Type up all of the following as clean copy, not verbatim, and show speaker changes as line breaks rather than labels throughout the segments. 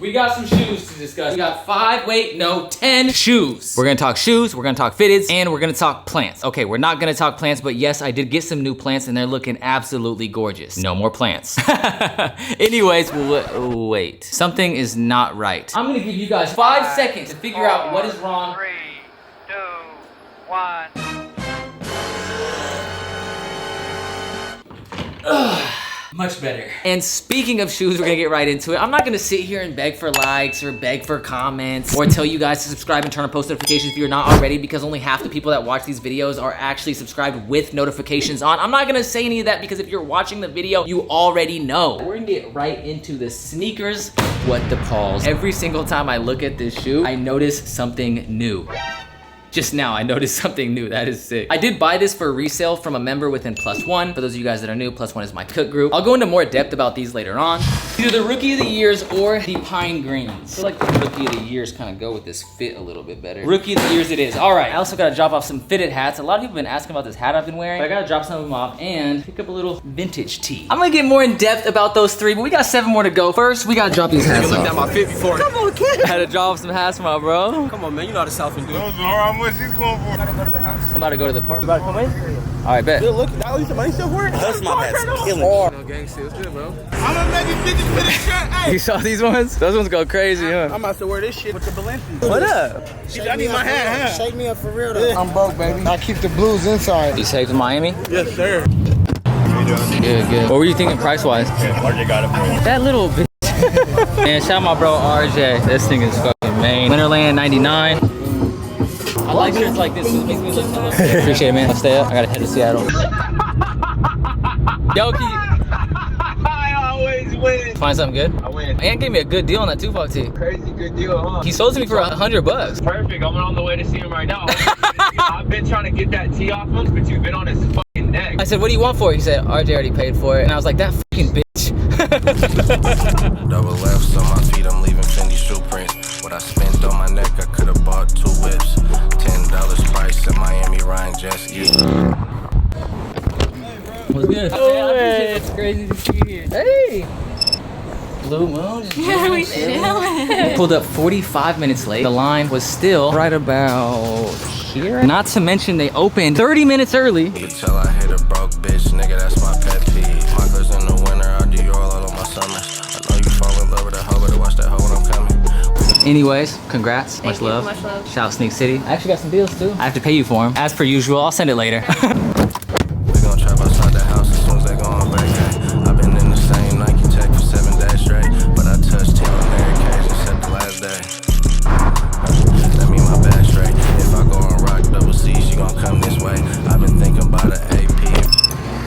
We got some shoes to discuss. We got 10 shoes. We're gonna talk shoes, we're gonna talk fitteds, and we're gonna talk plants. Okay, we're not gonna talk plants, but yes, I did get some new plants and they're looking absolutely gorgeous. No more plants. Anyways, wait. Something is not right. I'm gonna give you guys 5 seconds to figure out what is wrong.
3, 2, 1.
Much better. And speaking of shoes, we're gonna get right into it. I'm not gonna sit here and beg for likes or beg for comments or tell you guys to subscribe and turn on post notifications if you're not already, because only half the people that watch these videos are actually subscribed with notifications on. I'm not gonna say any of that because if you're watching the video, you already know. We're gonna get right into the sneakers. What the balls. Every single time I look at this shoe, I notice something new. Just now, I noticed something new. That is sick. I did buy this for resale from a member within Plus One. For those of you guys that are new, Plus One is my cook group. I'll go into more depth about these later on. Either the Rookie of the Years or the Pine Greens. I feel like the Rookie of the Years kind of go with this fit a little bit better. Rookie of the Years it is. All right, I also gotta drop off some fitted hats. A lot of people have been asking about this hat I've been wearing, but I gotta drop some of them off and pick up a little vintage tee. I'm gonna get more in depth about those 3, but we got 7 more to go. First, we gotta drop these hats off.
Looked at my fit before.
Come on, kid.
I had to drop off some hats for my bro.
Come on, man. You know how to South and do.
How much he's going for?
Gotta go to the house.
I'm about to go to the park. You about to come in? All right, bet.
Good looking. Now you somebody still wearing? That's my hat's killing.
No gang shit, it's good, bro. I'm gonna make you 50 for this shirt. Hey,
You saw these ones? Those ones go crazy, huh?
I'm about to wear this shit with the Balenciaga.
What up?
I need my hat, huh?
shake me up for real though. I'm broke, baby. I keep the blues inside.
You saved Miami?
Yes, sir.
Good. What were you thinking price-wise?
RJ got it for you.
That little bitch. Man, shout out my bro RJ. This thing is fucking main. Winterland 99. I like shirts like this. It makes me look nice. Appreciate it, man. I'll stay up. I gotta head to Seattle. Yo, can you
I always win.
find something good?
I win.
And gave me a good deal on that Tupac tee.
Crazy good deal, huh?
He sold it to me for $100.
Perfect. I'm on the way to see him right now. I've been trying to get that tee off him, but you've been on his fucking neck.
I said, what do you want for it? He said, RJ already paid for it. And I was like, that fucking bitch.
Double left on my feet, I'm leaving Fendi shoe prints. What I spent on my neck, I could have bought 2 whips. $10 price in Miami, Ryan jet ski.
What's good? It's crazy to see you here. Hey! Blue Moon.
Yeah, we chillin'.
Pulled up 45 minutes late. The line was still right about here. Not to mention they opened 30 minutes early.
You can tell I hit a broke bitch, nigga, that's my pet peeve. My girl's in the winter, I do you all on my summer. I know you fall in love with a hoe, but watch that hoe when I'm coming.
Anyways, congrats. Much love.
Much love.
Shout out Sneak City. I actually got some deals too. I have to pay you for them. As per usual, I'll send it later.
We gon' trap outside the house as soon as they go on back. I've been in the same Nike tech for 7 days straight, but I touched 10 on every occasion except the last day. Let me my bag straight. If I go on rock double C, she gon' come this way. I've been thinking about an AP.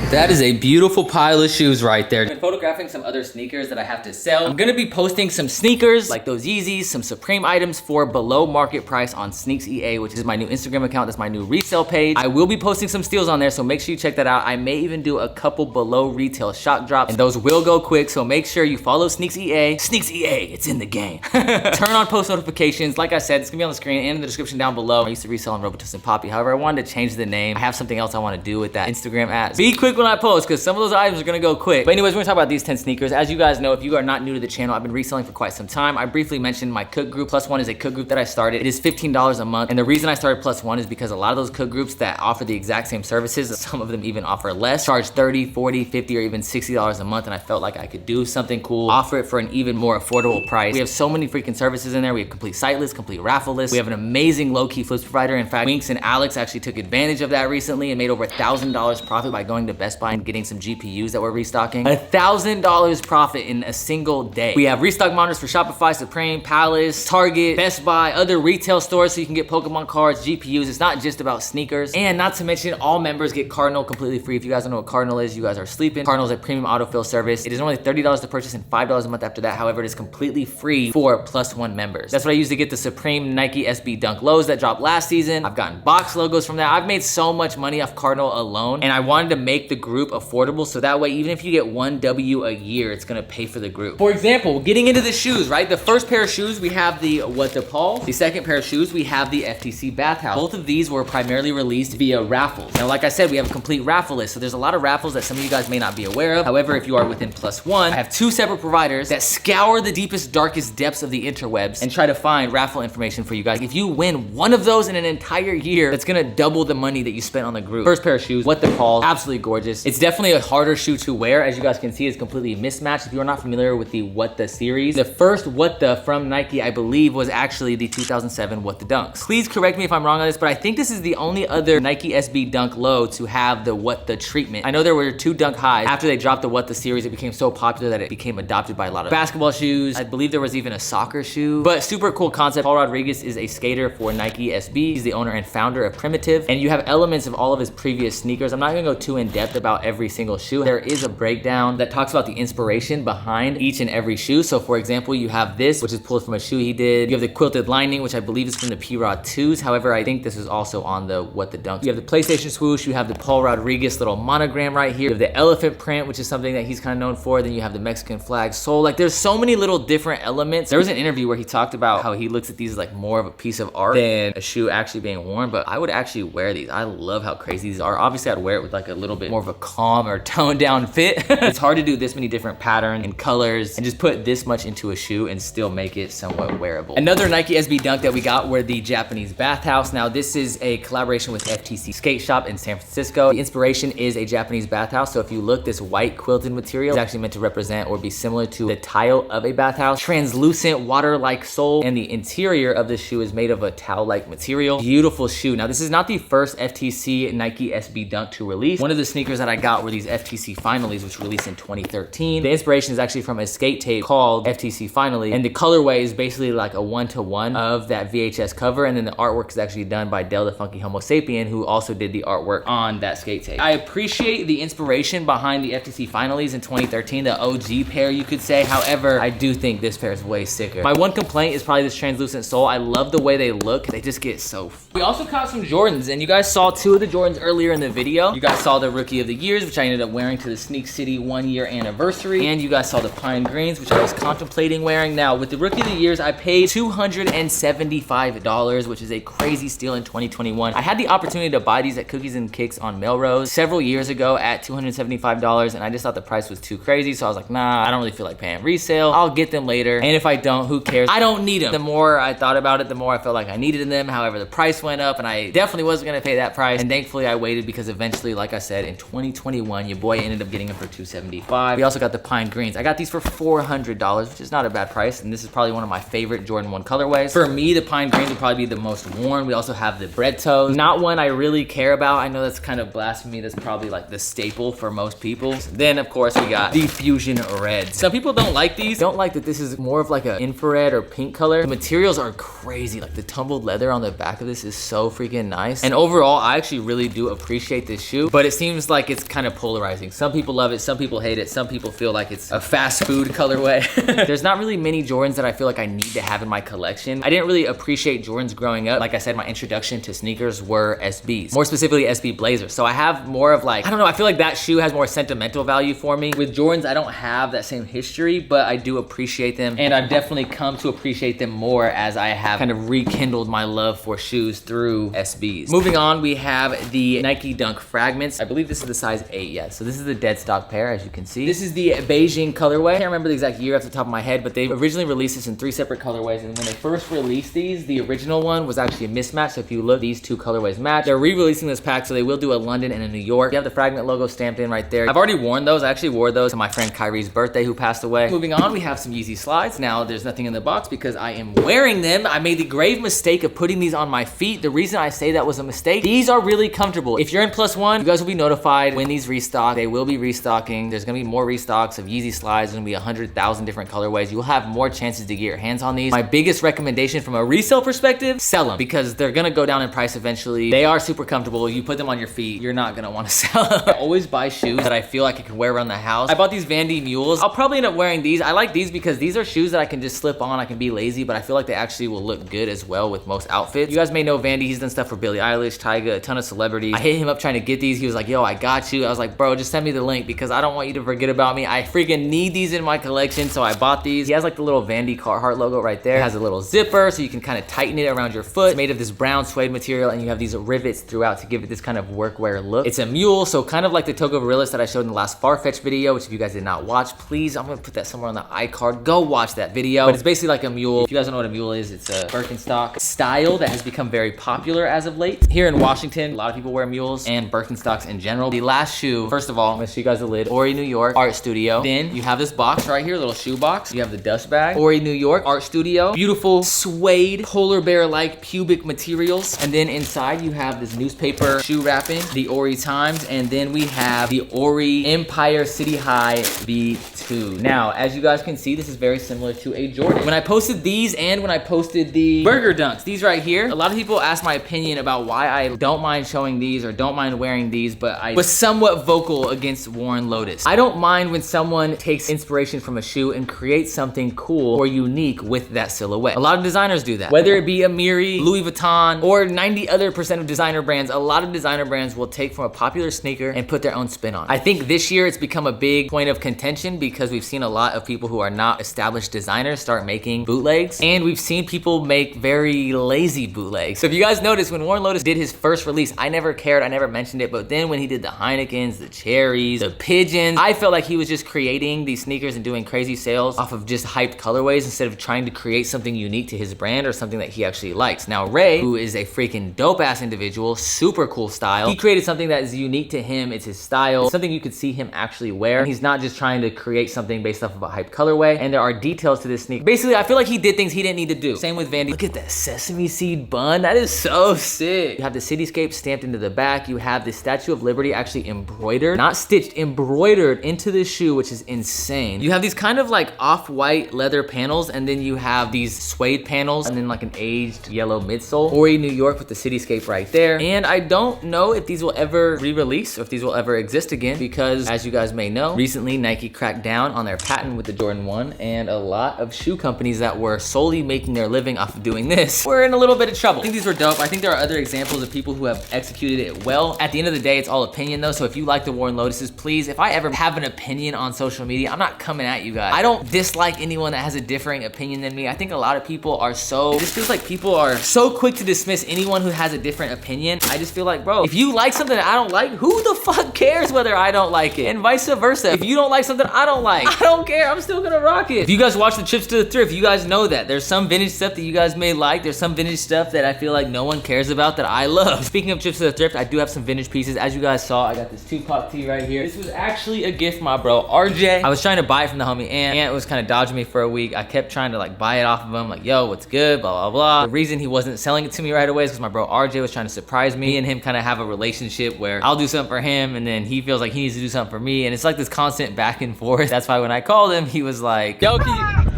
That is a beautiful pile of shoes right there. I've been photographing some other sneakers that I have to sell. I'm gonna be posting some sneakers like those Yeezys, some Supreme items for below market price on Sneaks EA, which is my new Instagram account. That's my new resale page. I will be posting some steals on there, so make sure you check that out. I may even do a couple below retail shock drops, and those will go quick, so make sure you follow Sneaks EA. Sneaks EA, it's in the game. Turn on post notifications. Like I said, it's gonna be on the screen and in the description down below. I used to resell on Robotus and Poppy. However, I wanted to change the name. I have something else I wanna do with that Instagram ad. Be quick when I post, because some of those items are gonna go quick. But anyways, we're gonna talk about these 10 sneakers. As you guys know, if you are not new to the channel, I've been reselling for quite some time. I briefly mentioned my cook group. Plus One is a cook group that I started. It is $15 a month. And the reason I started Plus One is because a lot of those cook groups that offer the exact same services, some of them even offer less, charge 30, 40, 50, or even $60 a month. And I felt like I could do something cool, offer it for an even more affordable price. We have so many freaking services in there. We have complete site lists, complete raffle lists. We have an amazing low-key flips provider. In fact, Winks and Alex actually took advantage of that recently and made over $1,000 profit by going to Best Buy and getting some GPUs that we're restocking. $1,000 profit in a single day. We have restock monitors for Shopify, Supreme, Palace, Target, Best Buy, other retail stores so you can get Pokemon cards, GPUs. It's not just about sneakers. And not to mention, all members get Cardinal completely free. If you guys don't know what Cardinal is, you guys are sleeping. Cardinal is a premium autofill service. It is only $30 to purchase and $5 a month after that. However, it is completely free for Plus One members. That's what I use to get the Supreme Nike SB Dunk lows that dropped last season. I've gotten box logos from that. I've made so much money off Cardinal alone, and I wanted to make the group group affordable, so that way even if you get one W a year, it's gonna pay for the group. For example, getting into the shoes, right? The first pair of shoes, we have the What the Paul. The second pair of shoes, we have the FTC Bathhouse. Both of these were primarily released via raffles. Now, like I said, we have a complete raffle list, so there's a lot of raffles that some of you guys may not be aware of. However, if you are within +1, I have 2 separate providers that scour the deepest, darkest depths of the interwebs and try to find raffle information for you guys. If you win one of those in an entire year, that's gonna double the money that you spent on the group. First pair of shoes, What the Paul, absolutely gorgeous. It's definitely a harder shoe to wear. As you guys can see, it's completely mismatched. If you're not familiar with the What the series, the first What the from Nike, I believe, was actually the 2007 What the Dunks. Please correct me if I'm wrong on this, but I think this is the only other Nike SB Dunk low to have the What the treatment. I know there were 2 Dunk highs. After they dropped the What the series, it became so popular that it became adopted by a lot of basketball shoes. I believe there was even a soccer shoe, but super cool concept. Paul Rodriguez is a skater for Nike SB. He's the owner and founder of Primitive, and you have elements of all of his previous sneakers. I'm not gonna go too in depth about every single shoe. There is a breakdown that talks about the inspiration behind each and every shoe. So for example, you have this, which is pulled from a shoe he did. You have the quilted lining, which I believe is from the P-Rod 2s. However, I think this is also on the What the Dunks. You have the PlayStation swoosh, you have the Paul Rodriguez little monogram right here. You have the elephant print, which is something that he's kind of known for. Then you have the Mexican flag sole. Like, there's so many little different elements. There was an interview where he talked about how he looks at these like more of a piece of art than a shoe actually being worn, but I would actually wear these. I love how crazy these are. Obviously, I'd wear it with like a little bit more of a calm or toned down fit. It's hard to do this many different patterns and colors and just put this much into a shoe and still make it somewhat wearable. Another Nike SB Dunk that we got were the Japanese Bathhouse. Now, this is a collaboration with FTC Skate Shop in San Francisco. The inspiration is a Japanese bathhouse. So if you look, this white quilted material is actually meant to represent or be similar to the tile of a bathhouse. Translucent water-like sole, and the interior of this shoe is made of a towel-like material. Beautiful shoe. Now, this is not the first FTC Nike SB Dunk to release. One of the sneakers that I got were these FTC Finallys, which released in 2013. The inspiration is actually from a skate tape called FTC Finally, and the colorway is basically like a 1-to-1 of that VHS cover, and then the artwork is actually done by Del the Funky Homo Sapien, who also did the artwork on that skate tape. I appreciate the inspiration behind the FTC Finallys in 2013, the OG pair, you could say. However, I do think this pair is way sicker. My one complaint is probably this translucent sole. I love the way they look. They just get so... We also caught some Jordans, and you guys saw 2 of the Jordans earlier in the video. You guys saw the Rookie of the Years, which I ended up wearing to the Sneak City 1-year anniversary, and you guys saw the Pine Greens, which I was contemplating wearing. Now, with the Rookie of the Years, I paid $275, which is a crazy steal in 2021. I had the opportunity to buy these at Cookies and Kicks on Melrose several years ago at $275, and I just thought the price was too crazy, so I was like, nah, I don't really feel like paying resale. I'll get them later, and if I don't, who cares? I don't need them. The more I thought about it, the more I felt like I needed them. However, the price went up, and I definitely wasn't gonna pay that price, and thankfully I waited, because eventually, like I said, in 2021, your boy ended up getting them for $275. We also got the Pine Greens. I got these for $400, which is not a bad price, and this is probably one of my favorite Jordan 1 colorways. For me, the Pine Greens would probably be the most worn. We also have the bread toes. Not one I really care about. I know that's kind of blasphemy. That's probably like the staple for most people. Then, of course, we got the Fusion Reds. Some people don't like these. Don't like that this is more of like an infrared or pink color. The materials are crazy. Like the tumbled leather on the back of this is so freaking nice. And overall, I actually really do appreciate this shoe, but it seems like it's kind of polarizing. Some people love it, some people hate it, some people feel like it's a fast food colorway. There's not really many Jordans that I feel like I need to have in my collection. I didn't really appreciate Jordans growing up. Like I said, my introduction to sneakers were SBs, more specifically SB Blazers. So I have more of like, I don't know, I feel like that shoe has more sentimental value for me. With Jordans, I don't have that same history, but I do appreciate them, and I've definitely come to appreciate them more as I have kind of rekindled my love for shoes through SBs. Moving on, we have the Nike Dunk Fragments. I believe this is the size 8, yeah. So this is the dead stock pair, as you can see. This is the Beijing colorway. I can't remember the exact year off the top of my head, but they originally released this in 3 separate colorways, and when they first released these, the original one was actually a mismatch. So if you look, these 2 colorways match. They're re-releasing this pack, so they will do a London and a New York. They have the Fragment logo stamped in right there. I've already worn those. I actually wore those to my friend Kyrie's birthday, who passed away. Moving on, we have some Yeezy slides. Now, there's nothing in the box because I am wearing them. I made the grave mistake of putting these on my feet. The reason I say that was a mistake, these are really comfortable. If you're in +1, you guys will be notified when these restock. They will be restocking. There's gonna be more restocks of Yeezy slides. There's gonna be 100,000 different colorways. You'll have more chances to get your hands on these. My biggest recommendation from a resale perspective, sell them, because they're gonna go down in price eventually. They are super comfortable. You put them on your feet, you're not gonna wanna sell them. I always buy shoes that I feel like I can wear around the house. I bought these Vandy Mules. I'll probably end up wearing these. I like these because these are shoes that I can just slip on. I can be lazy, but I feel like they actually will look good as well with most outfits. You guys may know Vandy. He's done stuff for Billie Eilish, Tyga, a ton of celebrities. I hit him up trying to get these. He was like, yo, I got got you. I was like, bro, just send me the link because I don't want you to forget about me. I freaking need these in my collection, so I bought these. He has like the little Vandy Carhartt logo right there. It has a little zipper so you can kind of tighten it around your foot. It's made of this brown suede material, and you have these rivets throughout to give it this kind of workwear look. It's a mule, so kind of like the Togo Gorillas that I showed in the last Farfetch video, which if you guys did not watch, please, I'm gonna put that somewhere on the iCard. Go watch that video. But it's basically like a mule. If you guys don't know what a mule is, it's a Birkenstock style that has become very popular as of late. Here in Washington, a lot of people wear mules and Birkenstocks in general. The last shoe, first of all, I'm gonna show you guys the lid. Ori New York Art Studio. Then you have this box right here, little shoe box. You have the dust bag. Ori New York Art Studio. Beautiful suede, polar bear-like pubic materials. And then inside you have this newspaper shoe wrapping, the Ori Times, and then we have the Ori Empire City High V2. Now, as you guys can see, this is very similar to a Jordan. When I posted these and when I posted the Burger Dunks, these right here, a lot of people asked my opinion about why I don't mind showing these or don't mind wearing these, but I was somewhat vocal against Warren Lotus. I don't mind when someone takes inspiration from a shoe and creates something cool or unique with that silhouette. A lot of designers do that. Whether it be Amiri, Louis Vuitton, or 90% other of designer brands, a lot of designer brands will take from a popular sneaker and put their own spin on it. I think this year it's become a big point of contention because we've seen a lot of people who are not established designers start making bootlegs, and we've seen people make very lazy bootlegs. So if you guys notice, when Warren Lotus did his first release, I never cared, I never mentioned it, but then when he did the Heinekens, the Cherries, the Pigeons, I felt like he was just creating these sneakers and doing crazy sales off of just hyped colorways instead of trying to create something unique to his brand or something that he actually likes. Now Ray, who is a freaking dope ass individual, super cool style, he created something that is unique to him. It's his style, something you could see him actually wear. And he's not just trying to create something based off of a hype colorway, and there are details to this sneaker. Basically, I feel like he did things he didn't need to do. Same with Vandy. Look at that sesame seed bun. That is so sick. You have the cityscape stamped into the back. You have the Statue of Liberty actually embroidered, not stitched, embroidered into the shoe, which is insane. You have these kind of like off-white leather panels, and then you have these suede panels, and then like an aged yellow midsole. Ori New York with the cityscape right there. And I don't know if these will ever re-release or if these will ever exist again, because as you guys may know, recently Nike cracked down on their patent with the Jordan 1, and a lot of shoe companies that were solely making their living off of doing this were in a little bit of trouble. I think these were dope. I think there are other examples of people who have executed it well. At the end of the day, it's all opinion though, so if you like the Warren Lotuses, please, if I ever have an opinion on social media, I'm not coming at you guys. I don't dislike anyone that has a differing opinion than me. I think a lot of people are so, it just feels like people are so quick to dismiss anyone who has a different opinion. I just feel like, bro, if you like something that I don't like, who the fuck cares whether I don't like it? And vice versa. If you don't like something I don't like, I don't care. I'm still gonna rock it. If you guys watch the trips to the thrift, you guys know that there's some vintage stuff that you guys may like. There's some vintage stuff that I feel like no one cares about that I love. Speaking of trips to the thrift, I do have some vintage pieces. As you guys saw, I got this Tupac tee right here. This was actually a gift from my bro RJ. I was trying to buy it from the homie Ant. Ant was kind of dodging me for a week. I kept trying to like buy it off of him, like, yo, what's good, blah, blah, blah. The reason he wasn't selling it to me right away is because my bro RJ was trying to surprise me. Me and him kind of have a relationship where I'll do something for him and then he feels like he needs to do something for me, and it's like this constant back and forth. That's why when I called him, he was like, yo, can you...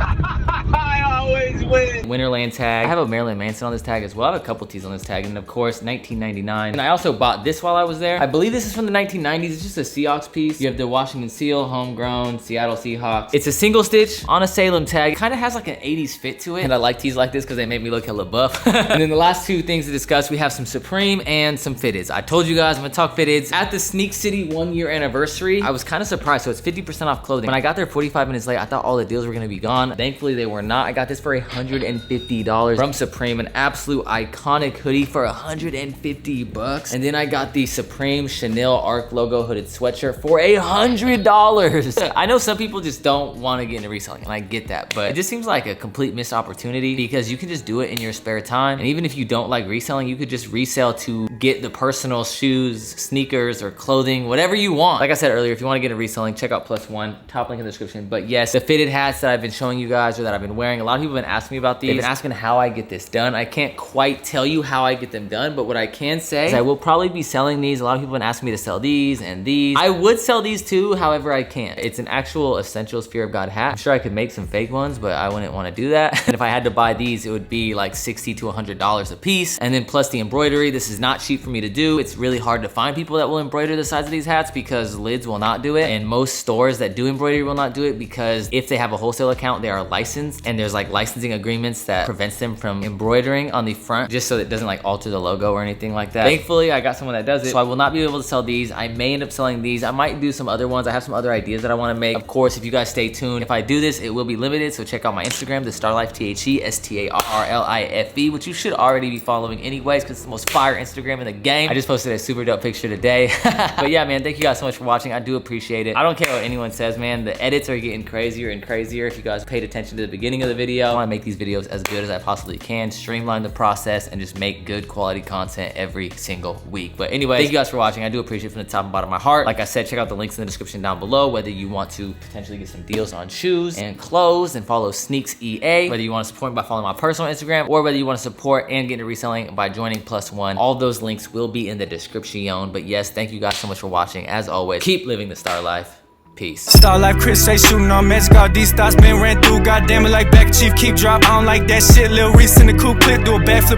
I always win.
Winterland tag. I have a Marilyn Manson on this tag as well. I have a couple tees on this tag, and of course 1999. And I also bought this while I was there. I believe this is from the 1990s. It's just a Seahawks piece. You have the Washington Seal, homegrown, Seattle Seahawks. It's a single stitch on a Salem tag. It kind of has like an 80s fit to it, and I like tees like this because they make me look hella buff. And then the last two things to discuss, we have some Supreme and some fitteds. I told you guys I'm gonna talk fitteds. At the Sneak City 1-year anniversary, I was kind of surprised. So it's 50% off clothing. When I got there 45 minutes late, I thought all the deals were gonna be gone. Thankfully they were not. I got this for $150 from Supreme, an absolute iconic hoodie for $150. And then I got the Supreme Chanel Arc logo hooded sweatshirt for $100. I know some people just don't want to get into reselling, and I get that, but it just seems like a complete missed opportunity because you can just do it in your spare time. And even if you don't like reselling, you could just resell to get the personal shoes, sneakers, or clothing, whatever you want. Like I said earlier, if you want to get into reselling, check out +1, top link in the description. But yes, the fitted hats that I've been showing you guys or that I've been wearing, a lot of people have been asking me about these. They've been asking how I get this done. I can't quite tell you how I get them done, but what I can say is I will probably be selling these. A lot of people have been asking me to sell these and these. I would sell these too, however I can't. It's an actual Essentials Fear of God hat. I'm sure I could make some fake ones, but I wouldn't want to do that. And if I had to buy these, it would be like $60 to $100 a piece. And then plus the embroidery, this is not cheap for me to do. It's really hard to find people that will embroider the sides of these hats because lids will not do it, and most stores that do embroidery will not do it because if they have a wholesale account, they are licensed, and there's like licensing agreements that prevents them from embroidering on the front just so it doesn't like alter the logo or anything like that. Thankfully, I got someone that does it, so I will not be able to sell these. I may end up selling these. I might do some other ones. I have some other ideas that I want to make. Of course, if you guys stay tuned, if I do this, it will be limited, so check out my Instagram, the Starlife THE, STARRLIFE, which you should already be following anyways because it's the most fire Instagram in the game. I just posted a super dope picture today. But yeah, man, thank you guys so much for watching. I do appreciate it. I don't care what anyone says, man. The edits are getting crazier and crazier. If you guys paid attention to the beginning of the video, I want to make these videos as good as I possibly can, streamline the process, and just make good quality content every single week. But anyway, thank you guys for watching. I do appreciate it from the top and bottom of my heart. Like I said, check out the links in the description down below, whether you want to potentially get some deals on shoes and clothes and follow Sneaks EA, whether you want to support me by following my personal Instagram, or whether you want to support and get into reselling by joining +1. All those links will be in the description. But yes, thank you guys so much for watching. As always, keep living the star life. Peace. Star life, Chris say shooting on magic. All these thoughts been ran through. Goddamn it, like back chief, keep drop. I don't like that shit. Lil Reese in the coupe clip, do a backflip.